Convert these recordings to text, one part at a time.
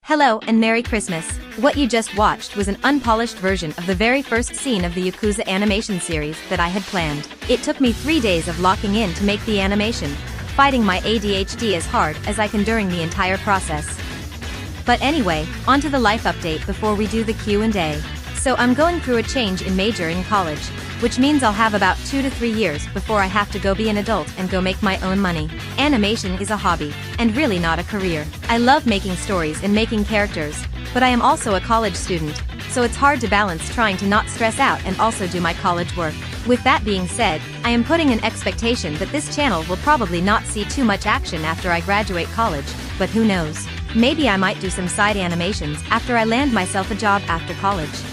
Hello and Merry Christmas. What you just watched was an unpolished version of the very first scene of the Yakuza animation series that I had planned. It took me 3 days of locking in to make the animation, fighting my ADHD as hard as I can during the entire process. But anyway, onto the life update before we do the Q&A. So I'm going through a change in major in college, which means I'll have about 2 to 3 years before I have to go be an adult and go make my own money. Animation is a hobby, and really not a career. I love making stories and making characters, but I am also a college student, so it's hard to balance trying to not stress out and also do my college work. With that being said, I am putting an expectation that this channel will probably not see too much action after I graduate college, but who knows? Maybe I might do some side animations after I land myself a job after college.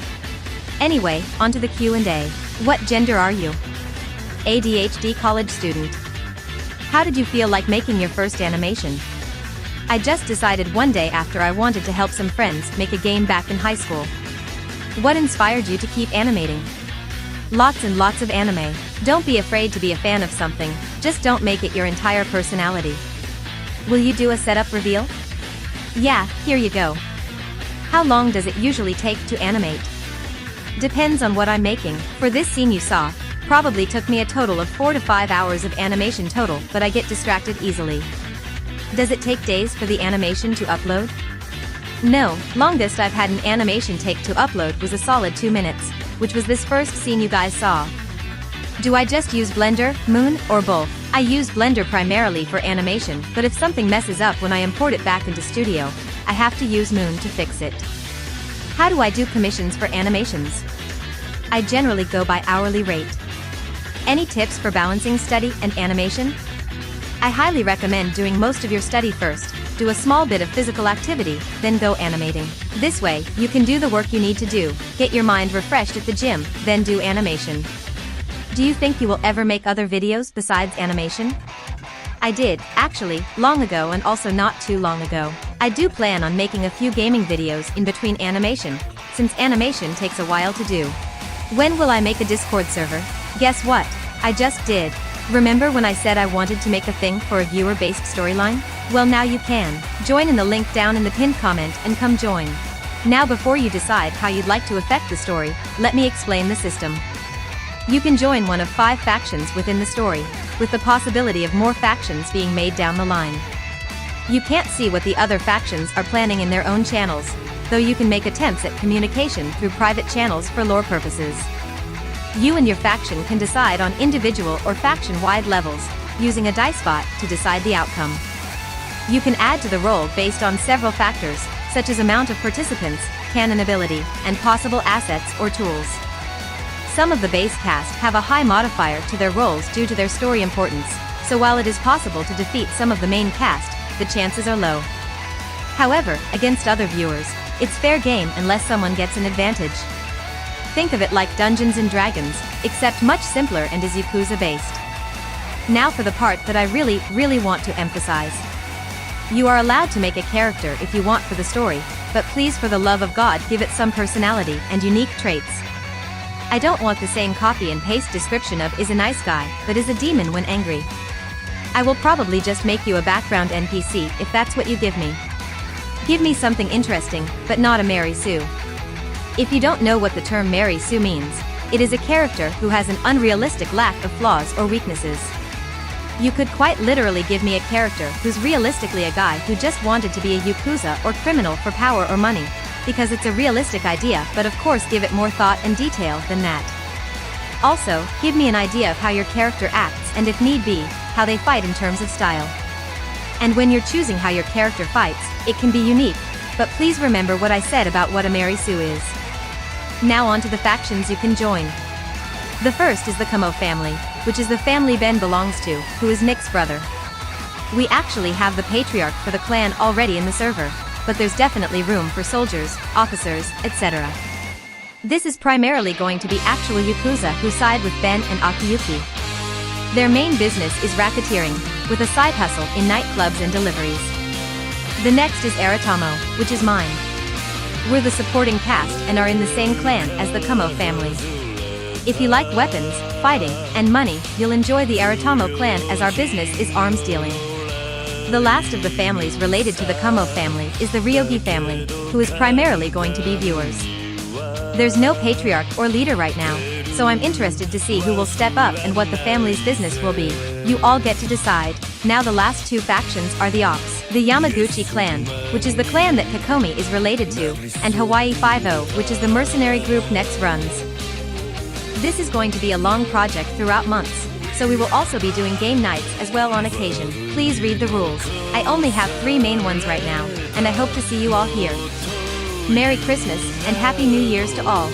Anyway, onto the Q&A. What gender are you? ADHD college student. How did you feel like making your first animation? I just decided one day after I wanted to help some friends make a game back in high school. What inspired you to keep animating? Lots and lots of anime. Don't be afraid to be a fan of something, just don't make it your entire personality. Will you do a setup reveal? Yeah, here you go. How long does it usually take to animate? Depends on what I'm making. For this scene you saw, probably took me a total of 4 to 5 hours of animation total, but I get distracted easily. Does it take days for the animation to upload? No, longest I've had an animation take to upload was a solid 2 minutes, which was this first scene you guys saw. Do I just use Blender, Moon, or both? I use Blender primarily for animation, but if something messes up when I import it back into Studio, I have to use Moon to fix it. How do I do commissions for animations? I generally go by hourly rate. Any tips for balancing study and animation? I highly recommend doing most of your study first, do a small bit of physical activity, then go animating. This way, you can do the work you need to do, get your mind refreshed at the gym, then do animation. Do you think you will ever make other videos besides animation? I did, actually, long ago and also not too long ago. I do plan on making a few gaming videos in between animation, since animation takes a while to do. When will I make a Discord server? Guess what? I just did. Remember when I said I wanted to make a thing for a viewer-based storyline? Well, now you can. Join in the link down in the pinned comment and come join. Now before you decide how you'd like to affect the story, let me explain the system. You can join one of 5 factions within the story, with the possibility of more factions being made down the line. You can't see what the other factions are planning in their own channels, though you can make attempts at communication through private channels for lore purposes. You and your faction can decide on individual or faction-wide levels, using a dice bot to decide the outcome. You can add to the roll based on several factors, such as amount of participants, canon ability, and possible assets or tools. Some of the base cast have a high modifier to their roles due to their story importance, so while it is possible to defeat some of the main cast, the chances are low. However, against other viewers, it's fair game unless someone gets an advantage. Think of it like Dungeons & Dragons, except much simpler and is Yakuza-based. Now for the part that I really want to emphasize. You are allowed to make a character if you want for the story, but please for the love of God give it some personality and unique traits. I don't want the same copy and paste description of is a nice guy, but is a demon when angry. I will probably just make you a background NPC if that's what you give me. Give me something interesting, but not a Mary Sue. If you don't know what the term Mary Sue means, it is a character who has an unrealistic lack of flaws or weaknesses. You could quite literally give me a character who's realistically a guy who just wanted to be a Yakuza or criminal for power or money, because it's a realistic idea, but of course give it more thought and detail than that. Also, give me an idea of how your character acts and if need be, how they fight in terms of style. And when you're choosing how your character fights, it can be unique, but please remember what I said about what a Mary Sue is. Now on to the factions you can join. The first is the QnA family, which is the family Ben belongs to, who is Nick's brother. We actually have the patriarch for the clan already in the server, but there's definitely room for soldiers, officers, etc. This is primarily going to be actual Yakuza who side with Ben and Akiyuki. Their main business is racketeering, with a side hustle in nightclubs and deliveries. The next is Aratomo, which is mine. We're the supporting cast and are in the same clan as the QnA family. If you like weapons, fighting, and money, you'll enjoy the Aratomo clan as our business is arms dealing. The last of the families related to the Kumo family is the Ryogi family, who is primarily going to be viewers. There's no patriarch or leader right now, so I'm interested to see who will step up and what the family's business will be. You all get to decide. Now the last two factions are the Ops, the Yamaguchi clan, which is the clan that Kokomi is related to, and Hawaii Five-0, which is the mercenary group Nex runs. This is going to be a long project throughout months, so we will also be doing game nights as well on occasion. Please read the rules. I only have 3 main ones right now, and I hope to see you all here. Merry Christmas, and Happy New Year's to all.